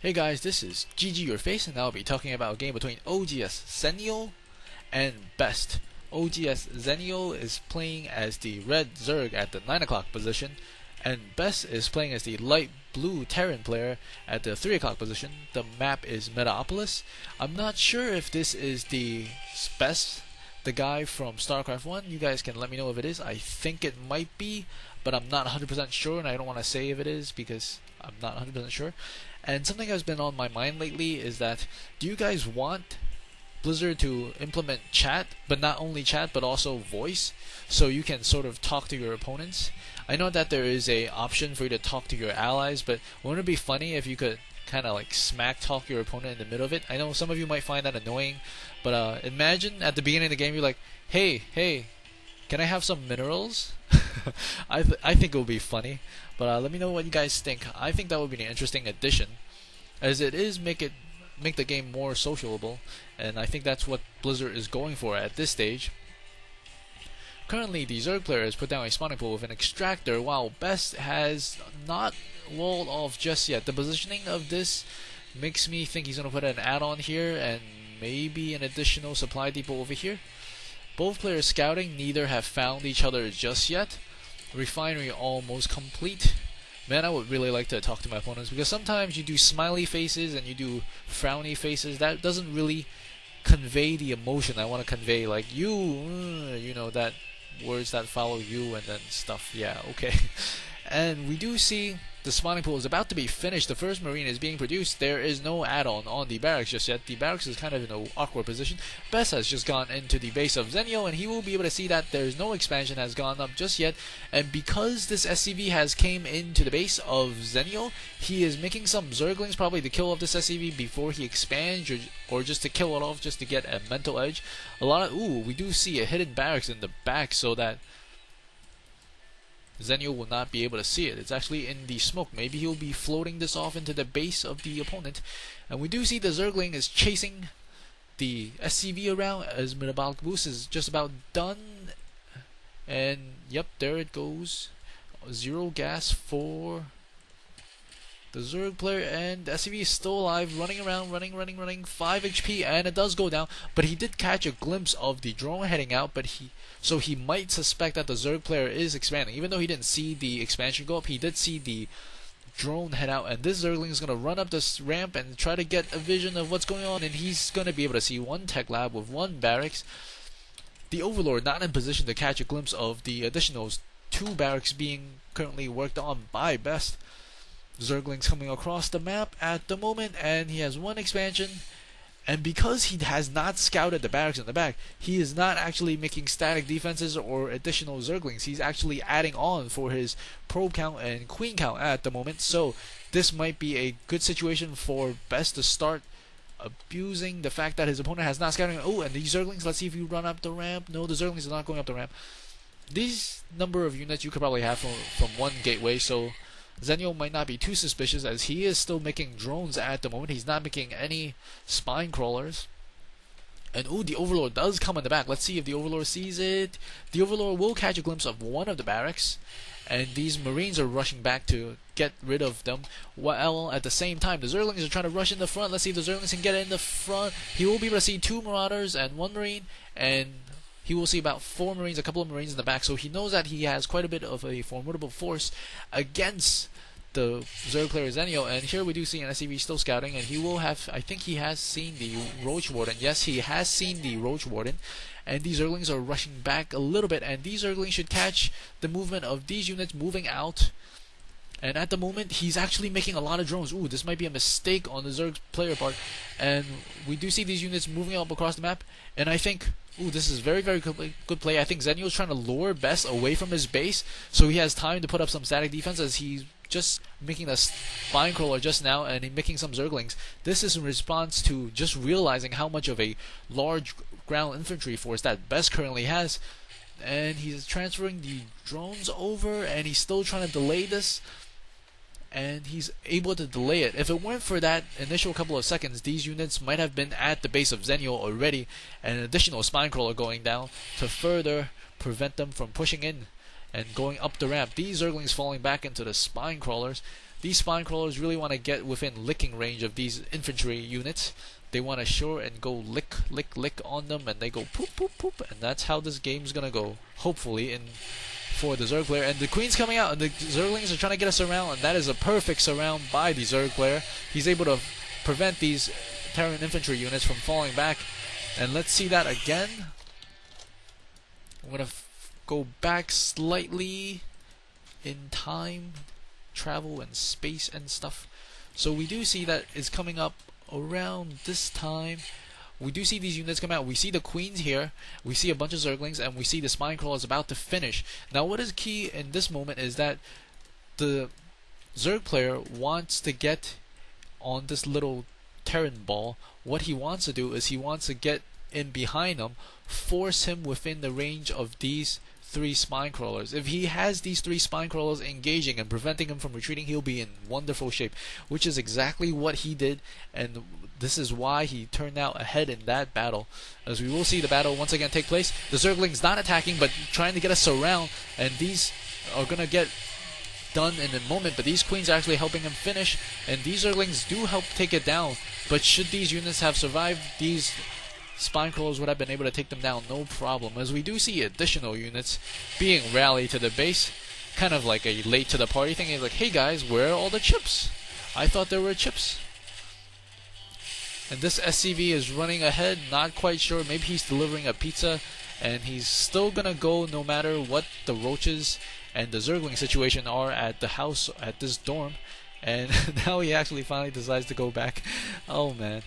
Hey guys, this is ggurface and I'll be talking about a game between oGsZenio and BesT. oGsZenio is playing as the red Zerg at the 9 o'clock position, and BesT is playing as the light blue Terran player at the 3 o'clock position. The map is Metalopolis. I'm not sure if this is the BesT, the guy from StarCraft 1. You guys can let me know if it is. I think it might be, but I'm not 100% sure, and I don't want to say if it is because I'm not 100% sure. And something that's been on my mind lately is that, do you guys want Blizzard to implement chat, but not only chat but also voice, so you can sort of talk to your opponents? I know that there is a option for you to talk to your allies, but wouldn't it be funny if you could kind of like smack talk your opponent in the middle of it? I know some of you might find that annoying, but imagine at the beginning of the game you're like, hey, can I have some minerals? I think it would be funny, but let me know what you guys think. I think that would be an interesting addition, as it is make the game more sociable, and I think that's what Blizzard is going for at this stage. Currently, the Zerg player has put down a spawning pool with an extractor, while BesT has not walled off just yet. The positioning of this makes me think he's going to put an add-on here and maybe an additional supply depot over here. Both players scouting, neither have found each other just yet. Refinery almost complete. Man, I would really like to talk to my opponents, because sometimes you do smiley faces and you do frowny faces. That doesn't really convey the emotion I want to convey, like you know, that words that follow you and then stuff. Yeah, okay. And we do see the spawning pool is about to be finished. The first marine is being produced. There is no add-on on the barracks just yet. The barracks is kind of in an awkward position. BesT has just gone into the base of Zenio, and he will be able to see that there's no expansion has gone up just yet. And because this SCV has came into the base of Zenio, he is making some Zerglings probably to kill off this SCV before he expands, or just to kill it off, just to get a mental edge. We do see a hidden barracks in the back so that Zenio will not be able to see it. It's actually in the smoke. Maybe he'll be floating this off into the base of the opponent. And we do see the Zergling is chasing the SCV around as metabolic boost is just about done. And yep, there it goes. 0 gas for the Zerg player, and the SCV is still alive, running around, running, 5 HP, and it does go down, but he did catch a glimpse of the drone heading out, so he might suspect that the Zerg player is expanding. Even though he didn't see the expansion go up, he did see the drone head out, and this Zergling is going to run up this ramp and try to get a vision of what's going on, and he's going to be able to see one tech lab with one barracks. The Overlord not in position to catch a glimpse of the additional 2 barracks being currently worked on by BesT. Zerglings coming across the map at the moment, and he has one expansion, and because he has not scouted the barracks in the back, he is not actually making static defenses or additional Zerglings. He's actually adding on for his probe count and queen count at the moment, so this might be a good situation for BesT to start abusing the fact that his opponent has not scouted. Oh, and these Zerglings, let's see if you run up the ramp. No, the Zerglings are not going up the ramp. These number of units you could probably have from one gateway, so Zenio might not be too suspicious, as he is still making drones at the moment. He's not making any spine crawlers. And the Overlord does come in the back. Let's see if the Overlord sees it. The Overlord will catch a glimpse of one of the barracks, and these Marines are rushing back to get rid of them. While at the same time, the Zerglings are trying to rush in the front. Let's see if the Zerglings can get in the front. He will be able to see 2 Marauders and 1 Marine, and he will see about 4 Marines, a couple of Marines in the back, so he knows that he has quite a bit of a formidable force against the Zerg player Zenio. And here we do see an SCV still scouting, and he will have, I think he has seen the Roach Warden. Yes, he has seen the Roach Warden, and these Zerglings are rushing back a little bit, and these Zerglings should catch the movement of these units moving out. And at the moment, he's actually making a lot of drones. This might be a mistake on the Zerg player part. And we do see these units moving up across the map. And I think, this is very, very good play. I think Zenio is trying to lure BesT away from his base, so he has time to put up some static defense, as he's just making a spine crawler just now, and he's making some Zerglings. This is in response to just realizing how much of a large ground infantry force that BesT currently has. And he's transferring the drones over, and he's still trying to delay this. And he's able to delay it. If it weren't for that initial couple of seconds, these units might have been at the base of Zenio already, and an additional spine crawler going down to further prevent them from pushing in and going up the ramp. These Zerglings falling back into the spine crawlers. these spine crawlers really want to get within licking range of these infantry units. They want to shore and go lick, lick, lick on them, and they go poop, poop, poop, and that's how this game's gonna go. Hopefully, for the Zerg player. And the Queen's coming out, and the Zerglings are trying to get us around, and that is a perfect surround by the Zerg player. He's able to prevent these Terran infantry units from falling back. And let's see that again. I'm gonna go back slightly in time, travel and space and stuff. So we do see that it's coming up around this time. We do see these units come out. We see the Queens here, we see a bunch of Zerglings, and we see the spine crawlers about to finish. Now what is key in this moment is that the Zerg player wants to get on this little Terran ball. What he wants to do is he wants to get in behind him, force him within the range of these 3 spine crawlers. If he has these 3 spine crawlers engaging and preventing him from retreating, he'll be in wonderful shape, which is exactly what he did, and this is why he turned out ahead in that battle. As we will see the battle once again take place, the Zerglings not attacking but trying to get us around, and these are gonna get done in a moment, but these Queens are actually helping him finish, and these Zerglings do help take it down. But should these units have survived, these spine crawlers would have been able to take them down no problem, as we do see additional units being rallied to the base, kind of like a late to the party thing. It's like, hey guys, where are all the chips? I thought there were chips. And this SCV is running ahead, not quite sure, maybe he's delivering a pizza, and he's still gonna go no matter what the roaches and the Zergling situation are at the house, at this dorm. And now he actually finally decides to go back. Oh man,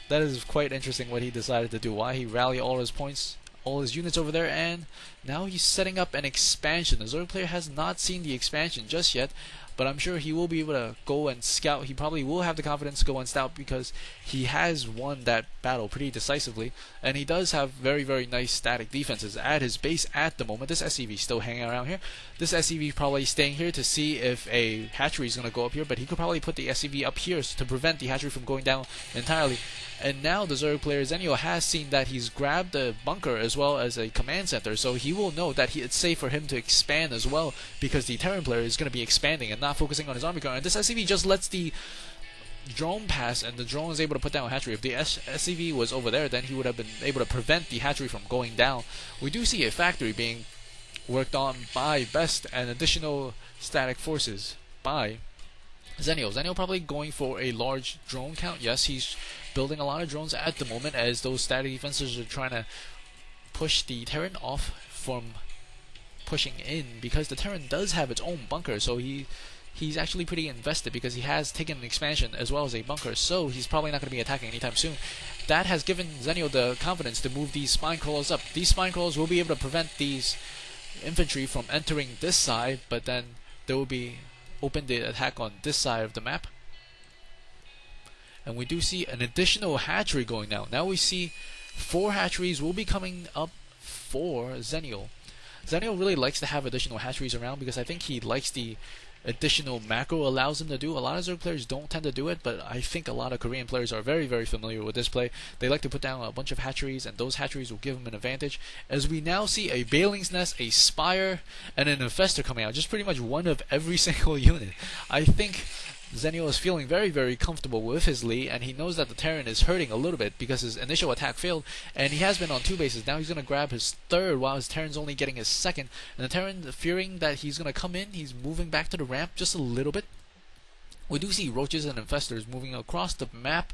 that is quite interesting what he decided to do. Why he rallied all his points, all his units over there, and now he's setting up an expansion. The Zerg player has not seen the expansion just yet, but I'm sure he will be able to go and scout. He probably will have the confidence to go and scout because he has won that battle pretty decisively, and he does have very, very nice static defenses at his base at the moment. This SCV is still hanging around here. This SCV probably staying here to see if a hatchery is going to go up here, but he could probably put the SCV up here to prevent the hatchery from going down entirely. And now the Zerg player ZvT has seen that he's grabbed a bunker as well as a command center, so he will know that it's safe for him to expand as well, because the Terran player is going to be expanding and not focusing on his army car. And this SCV just lets the drone pass, and the drone is able to put down a hatchery. If the SCV was over there, then he would have been able to prevent the hatchery from going down. We do see a factory being worked on by BesT and additional static forces by ZvT. ZvT probably going for a large drone count. Yes, he's building a lot of drones at the moment, as those static defenses are trying to push the Terran off from pushing in, because the Terran does have its own bunker, so he's actually pretty invested because he has taken an expansion as well as a bunker, so he's probably not going to be attacking anytime soon. That has given ZvT the confidence to move these spine crawlers up. These spine crawlers will be able to prevent these infantry from entering this side, but then there will be open the attack on this side of the map. And we do see an additional hatchery going down. Now we see 4 hatcheries will be coming up for ZvT. ZvT really likes to have additional hatcheries around because I think he likes the additional macro allows him to do. A lot of Zerg players don't tend to do it, but I think a lot of Korean players are very, very familiar with this play. They like to put down a bunch of hatcheries, and those hatcheries will give them an advantage. As we now see a Bailing's Nest, a Spire, and an Infestor coming out. Just pretty much one of every single unit. I think ZvT is feeling very, very comfortable with his lead, and he knows that the Terran is hurting a little bit because his initial attack failed, and he has been on 2 bases. Now he's going to grab his 3rd while his Terran's only getting his 2nd. And the Terran, fearing that he's going to come in, he's moving back to the ramp just a little bit. We do see roaches and infestors moving across the map,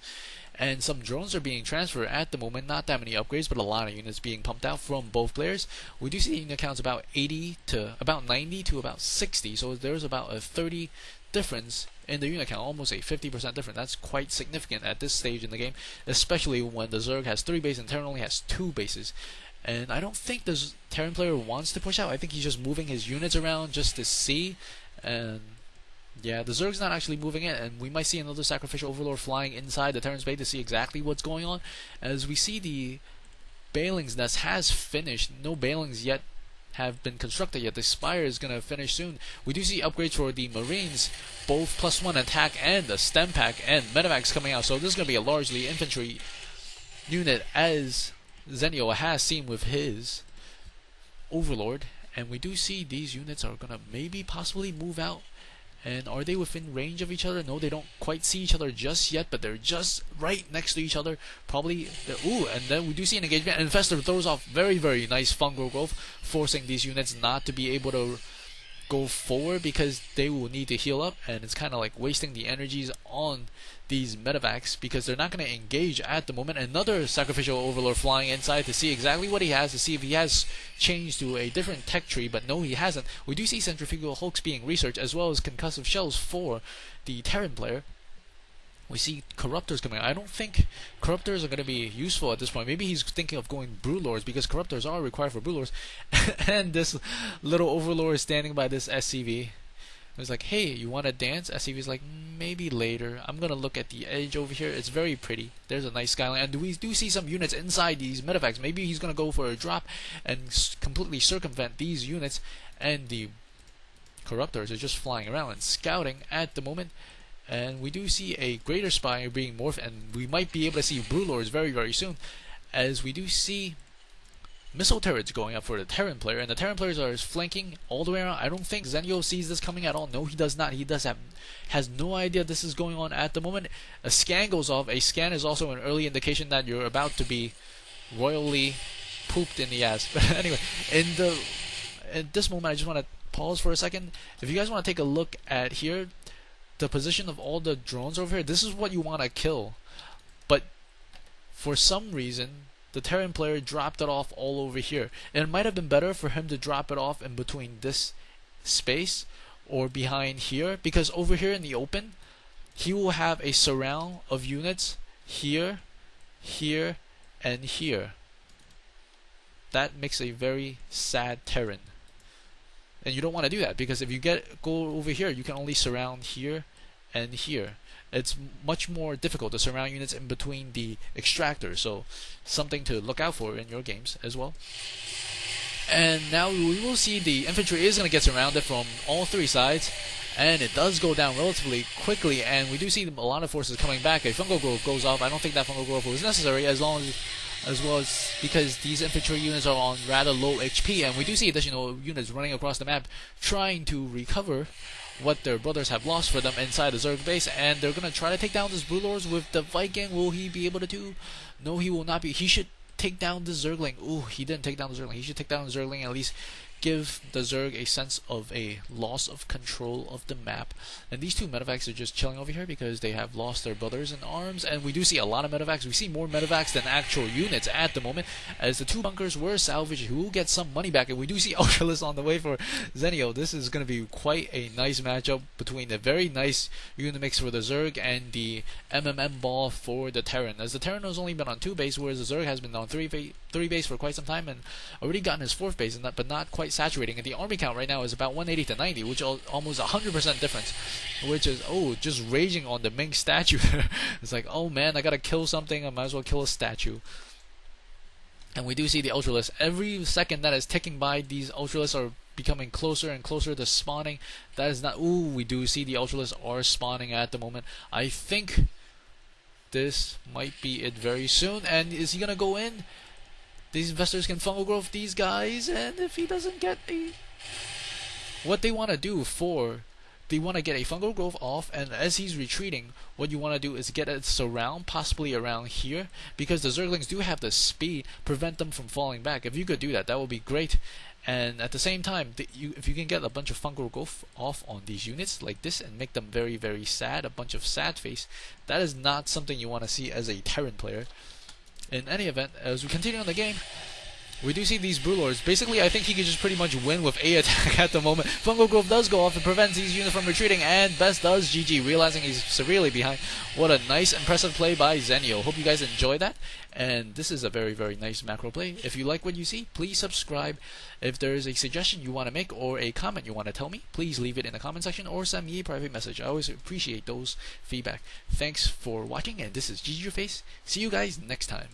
and some drones are being transferred at the moment. Not that many upgrades, but a lot of units being pumped out from both players. We do see the unit counts about 80 to about 90 to about 60, so there's about a 30 difference in the unit count, almost a 50% difference. That's quite significant at this stage in the game, especially when the Zerg has 3 bases and Terran only has 2 bases. And I don't think the Terran player wants to push out. I think he's just moving his units around just to see. And yeah, the Zerg's not actually moving in, and we might see another Sacrificial Overlord flying inside the Terran's base to see exactly what's going on. As we see the Bailing's Nest has finished. No Bailings yet have been constructed yet. The Spire is going to finish soon. We do see upgrades for the Marines, both +1 attack and the stem pack and medevacs coming out. So this is going to be a largely infantry unit, as ZvT has seen with his Overlord. And we do see these units are going to maybe possibly move out And are they within range of each other? No, they don't quite see each other just yet, but they're just right next to each other. Probably, ooh, and then we do see an engagement. And Infestor throws off very, very nice fungal growth, forcing these units not to be able to go forward because they will need to heal up, and it's kind of like wasting the energies on these medevacs because they're not going to engage at the moment. Another sacrificial overlord flying inside to see exactly what he has, to see if he has changed to a different tech tree, but no, he hasn't. We do see centrifugal hulks being researched as well as concussive shells for the Terran player. We see Corruptors coming out. I don't think Corruptors are going to be useful at this point. Maybe he's thinking of going Brewlords because Corruptors are required for Brewlords. And this little Overlord is standing by this SCV. It's like, hey, you want to dance? SCV's like, maybe later. I'm going to look at the edge over here. It's very pretty. There's a nice skyline. And we do see some units inside these medevacs. Maybe he's going to go for a drop and completely circumvent these units. And the Corruptors are just flying around and scouting at the moment. And we do see a Greater Spire being morphed, and we might be able to see Brewlords very, very soon, as we do see missile turrets going up for the Terran player, and the Terran players are flanking all the way around. I don't think Zenio sees this coming at all. No, he does not. He has no idea this is going on at the moment. A scan goes off. A scan is also an early indication that you're about to be royally pooped in the ass. But anyway, at this moment, I just want to pause for a second. If you guys want to take a look at here, the position of all the drones over here, this is what you want to kill. But for some reason, the Terran player dropped it off all over here. And it might have been better for him to drop it off in between this space or behind here, because over here in the open, he will have a surround of units here, here, and here. That makes a very sad Terran. And you don't want to do that, because if you go over here, you can only surround here and here. It's much more difficult to surround units in between the extractors, so something to look out for in your games as well. And now we will see the infantry is going to get surrounded from all three sides, and it does go down relatively quickly, and we do see a lot of forces coming back. A fungal growth goes off. I don't think that fungal growth was necessary, as well as because these infantry units are on rather low HP, and we do see additional units running across the map trying to recover what their brothers have lost for them inside the Zerg base, and they're going to try to take down this Brewlords with the Viking. Will he be able to do? No, he will not be. He should take down the Zergling. Ooh, he didn't take down the Zergling. He should take down the Zergling and at least give the Zerg a sense of a loss of control of the map. And these two medevacs are just chilling over here because they have lost their brothers in arms, and we do see a lot of medevacs. We see more medevacs than actual units at the moment, as the two bunkers were salvaged. Who will get some money back, and we do see Ultralisk on the way for Zenio. This is going to be quite a nice matchup between the very nice unit mix for the Zerg and the MMM ball for the Terran, as the Terran has only been on 2 base, whereas the Zerg has been on 3 base for quite some time and already gotten his 4th base, but not quite saturating. And the army count right now is about 180 to 90, which is almost 100% difference, which is just raging on the Ming statue. It's like, oh man, I gotta kill something, I might as well kill a statue. And we do see the Ultralisk. Every second that is ticking by, these Ultralisks are becoming closer and closer to spawning. That is not... Ooh, we do see the Ultralisks are spawning at the moment. I think this might be it very soon. And is he gonna go in? These investors can fungal growth these guys, and if he doesn't get what they want to do they want to get a fungal growth off, and as he's retreating, what you want to do is get a surround, possibly around here, because the Zerglings do have the speed, prevent them from falling back. If you could do that, that would be great. And at the same time, if you can get a bunch of fungal growth off on these units like this and make them very, very sad, a bunch of sad face, that is not something you want to see as a Terran player. In any event, as we continue on the game, we do see these Brewlords. Basically, I think he could just pretty much win with A attack at the moment. Fungal Growth does go off and prevents these units from retreating, and BesT does GG, realizing he's severely behind. What a nice, impressive play by Zenio. Hope you guys enjoy that, and this is a very, very nice macro play. If you like what you see, please subscribe. If there is a suggestion you want to make or a comment you want to tell me, please leave it in the comment section or send me a private message. I always appreciate those feedback. Thanks for watching, and this is ggurface. See you guys next time.